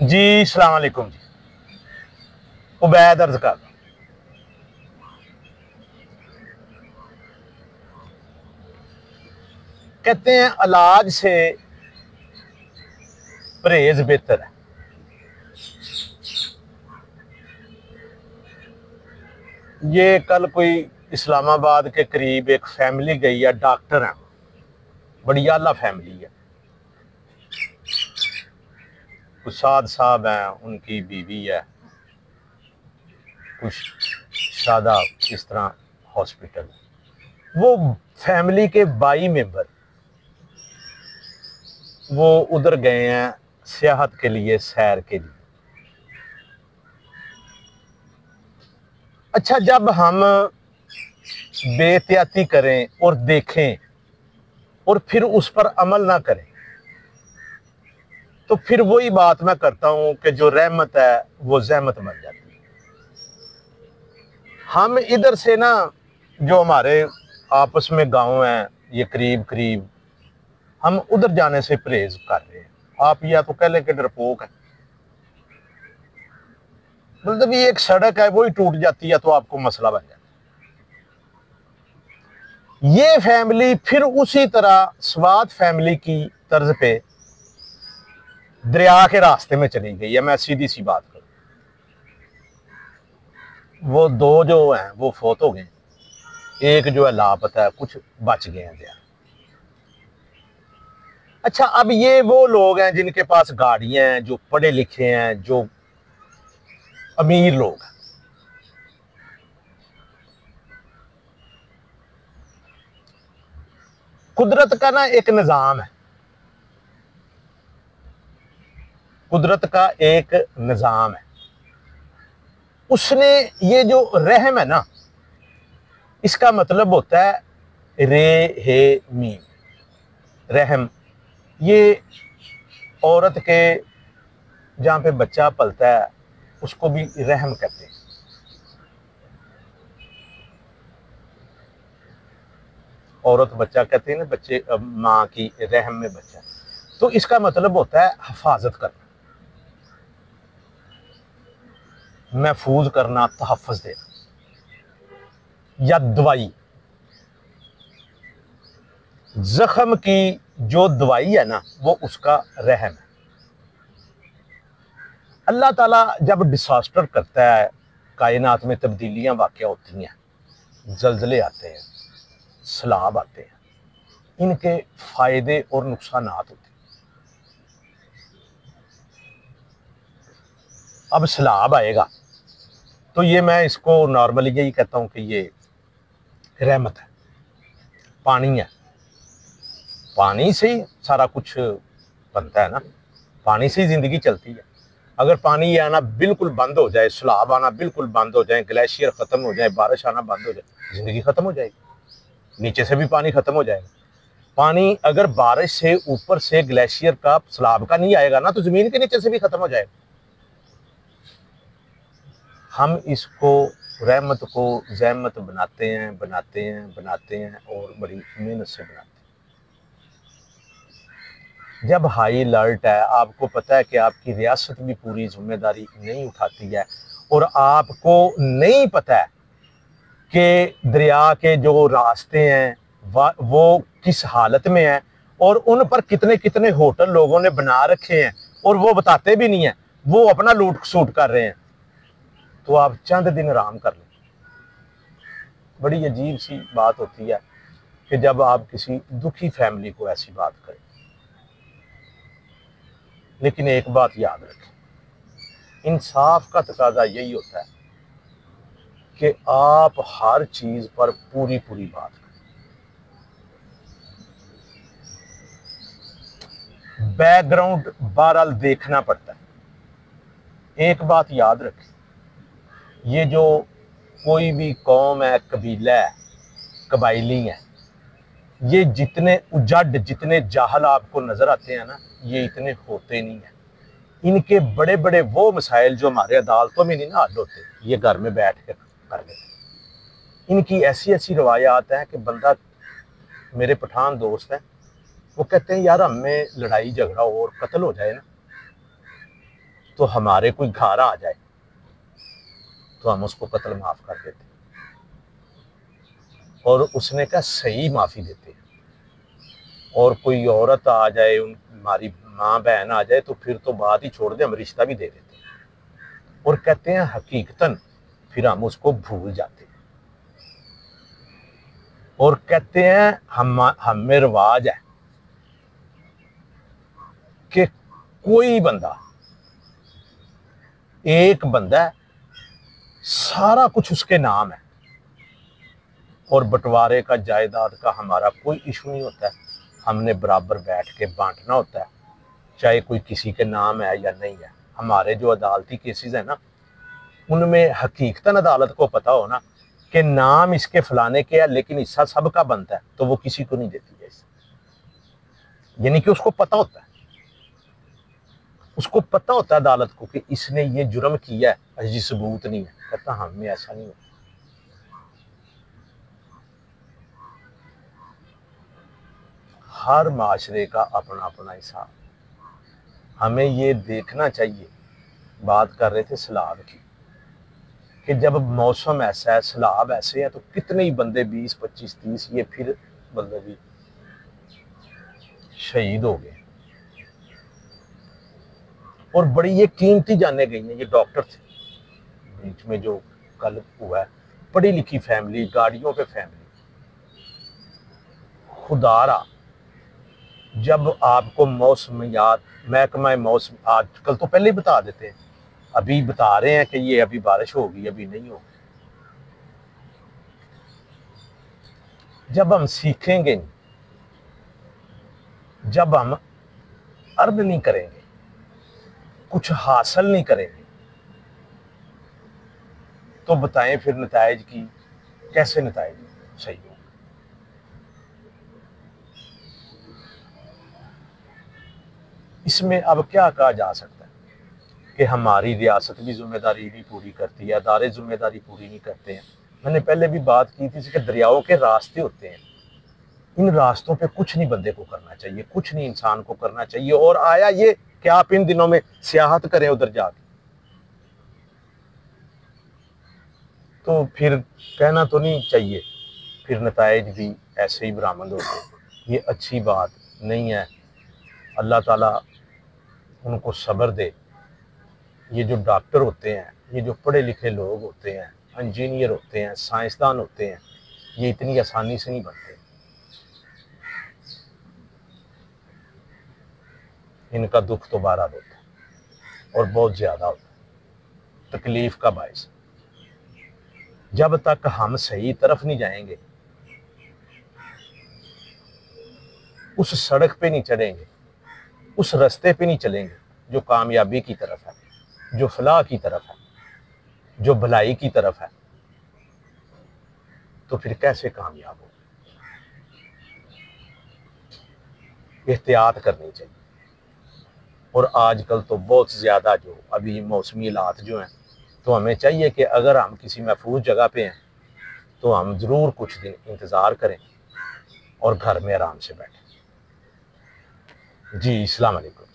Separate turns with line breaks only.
जी अस्सलाम वालेकुम जी। उबैद अर्ज कर। कहते हैं इलाज से परहेज बेहतर है। ये कल कोई इस्लामाबाद के करीब एक फैमिली गई है, डॉक्टर है, बड़ी आला फैमिली है। कुछ साद साहब हैं, उनकी बीवी है, कुछ शादा, इस तरह हॉस्पिटल। वो फैमिली के 22 मेंबर वो उधर गए हैं सियाहत के लिए, सैर के लिए। अच्छा, जब हम बेहतियाती करें और देखें और फिर उस पर अमल ना करें तो फिर वही बात मैं करता हूं कि जो रहमत है वो जहमत बन जाती है। हम इधर से ना, जो हमारे आपस में गांव हैं ये करीब करीब, हम उधर जाने से परहेज कर रहे हैं। आप या तो कह लें कि डरपोक है, मतलब ये एक सड़क है, वही टूट जाती है तो आपको मसला बन जाता है। ये फैमिली फिर उसी तरह स्वाद फैमिली की तर्ज पे दरिया के रास्ते में चली गई है। मैं सीधी सी बात करूं, वो दो जो हैं वो फोत हो गए, एक जो है लापता है, कुछ बच गए हैं। अच्छा, अब ये वो लोग हैं जिनके पास गाड़ियां हैं, जो पढ़े लिखे हैं, जो अमीर लोग हैं। कुदरत का ना एक निज़ाम है, कुदरत का एक निज़ाम है। उसने ये जो रहम है ना, इसका मतलब होता है रे हे मीम, रहम। ये औरत के जहाँ पे बच्चा पलता है उसको भी रहम कहते हैं। औरत बच्चा कहते हैं ना, बच्चे माँ की रहम में बच्चा, तो इसका मतलब होता है हिफाजत करना, महफूज करना, तहफ़्फ़ुज़ देना, या दवाई। जख्म की जो दवाई है ना वो उसका रहम है। अल्लाह ताला जब डिसास्टर करता है, कायनात में तब्दीलियां वाक़या होती हैं, जल्जले आते हैं, सैलाब आते हैं, इनके फ़ायदे और नुकसानात होते हैं। अब सैलाब आएगा तो ये मैं इसको नॉर्मली यही कहता हूँ कि ये रहमत है, पानी है, पानी से ही सारा कुछ बनता है ना, पानी से ही ज़िंदगी चलती है। अगर पानी आना बिल्कुल बंद हो जाए, सैलाब आना बिल्कुल बंद हो जाए, ग्लेशियर ख़त्म हो जाए, बारिश आना बंद हो जाए, ज़िंदगी ख़त्म हो जाएगी, नीचे से भी पानी ख़त्म हो जाएगा। पानी अगर बारिश से ऊपर से ग्लेशियर का, सैलाब का नहीं आएगा ना तो ज़मीन के नीचे से भी ख़त्म हो जाएगा। हम इसको, रहमत को ज़हमत बनाते हैं, बनाते हैं, बनाते हैं और बड़ी मेहनत से बनाते हैं। जब हाई अलर्ट है, आपको पता है कि आपकी रियासत भी पूरी जिम्मेदारी नहीं उठाती है और आपको नहीं पता है कि दरिया के जो रास्ते हैं वो किस हालत में है और उन पर कितने कितने होटल लोगों ने बना रखे हैं और वो बताते भी नहीं है, वो अपना लूट सूट कर रहे हैं, तो आप चंद दिन आराम कर लें। बड़ी अजीब सी बात होती है कि जब आप किसी दुखी फैमिली को ऐसी बात करें। लेकिन एक बात याद रखें, इंसाफ का तकाजा यही होता है कि आप हर चीज पर पूरी पूरी बात करें। बैकग्राउंड बहरहाल देखना पड़ता है। एक बात याद रखें, ये जो कोई भी कौम है, कबीला है, कबाइली है, ये जितने उजड़, जितने जाहल आपको नजर आते हैं ना, ये इतने होते नहीं है। इनके बड़े बड़े वो मसाइल जो हमारे अदालतों में नहीं ना हल होते, ये घर में बैठ कर कर लेते। इनकी ऐसी ऐसी रवायात हैं कि बंदा, मेरे पठान दोस्त हैं, वो कहते हैं यार हमें लड़ाई झगड़ा और कत्ल हो जाए ना तो हमारे कोई घर आ जाए तो हम उसको कत्ल माफ कर देते, और उसने कहा सही माफी देते। और कोई औरत आ जाए, हमारी माँ बहन आ जाए, तो फिर तो बात ही छोड़ दे, हम रिश्ता भी दे देते और कहते हैं हकीकतन फिर हम उसको भूल जाते और कहते हैं हम में रिवाज है कि कोई बंदा, एक बंदा है, सारा कुछ उसके नाम है और बंटवारे का, जायदाद का हमारा कोई इशू नहीं होता है। हमने बराबर बैठ के बांटना होता है, चाहे कोई किसी के नाम है या नहीं है। हमारे जो अदालती केसेस है ना, उनमें हकीकतन अदालत को पता हो ना कि नाम इसके फलाने के है लेकिन हिस्सा सबका बनता है, तो वो किसी को नहीं देती है। यानी कि उसको पता होता है, उसको पता होता है अदालत को कि इसने ये जुर्म किया है, अजी सबूत नहीं है। कहता हमें ऐसा नहीं होता। हर माशरे का अपना अपना हिसाब। हमें ये देखना चाहिए। बात कर रहे थे सलाब की कि जब मौसम ऐसा है, सलाब ऐसे है, तो कितने ही बंदे 20, 25, 30 ये फिर बंदे भी शहीद हो गए। और बड़ी ये कीमती जाने गई हैं। ये डॉक्टर थे बीच में जो कल हुआ है, पढ़ी लिखी फैमिली, गाड़ियों पे फैमिली। खुदारा जब आपको मौसमियात महकमा मौसम आजकल तो पहले ही बता देते हैं, अभी बता रहे हैं कि ये अभी बारिश होगी, अभी नहीं होगी। जब हम सीखेंगे, जब हम अर्न नहीं करेंगे, कुछ हासिल नहीं करेंगे, तो बताएं फिर नताइज की कैसे नताइज सही हो। इसमें अब क्या कहा जा सकता है कि हमारी रियासत भी जिम्मेदारी नहीं पूरी करती है, अदारे जिम्मेदारी पूरी नहीं करते हैं। मैंने पहले भी बात की थी कि दरियाओं के रास्ते होते हैं, इन रास्तों पे कुछ नहीं बंदे को करना चाहिए, कुछ नहीं इंसान को करना चाहिए। और आया ये कि आप इन दिनों में सियाहत करें उधर जाके, तो फिर कहना तो नहीं चाहिए, फिर नताइज भी ऐसे ही बरामद होते। ये अच्छी बात नहीं है। अल्लाह ताला उनको सब्र दे। ये जो डॉक्टर होते हैं, ये जो पढ़े लिखे लोग होते हैं, इंजीनियर होते हैं, साइंसदान होते हैं, ये इतनी आसानी से नहीं बनते। इनका दुख तो बारह होता है और बहुत ज़्यादा होता है, तकलीफ का बायस। जब तक हम सही तरफ नहीं जाएंगे, उस सड़क पे नहीं चढ़ेंगे, उस रास्ते पे नहीं चलेंगे जो कामयाबी की तरफ है, जो फलाह की तरफ है, जो भलाई की तरफ है, तो फिर कैसे कामयाब हो। एहतियात करनी चाहिए। और आजकल तो बहुत ज़्यादा जो अभी मौसमी हालात जो हैं, तो हमें चाहिए कि अगर हम किसी महफूज जगह पे हैं तो हम ज़रूर कुछ दिन इंतज़ार करें और घर में आराम से बैठें। जी, अस्सलाम वालेकुम।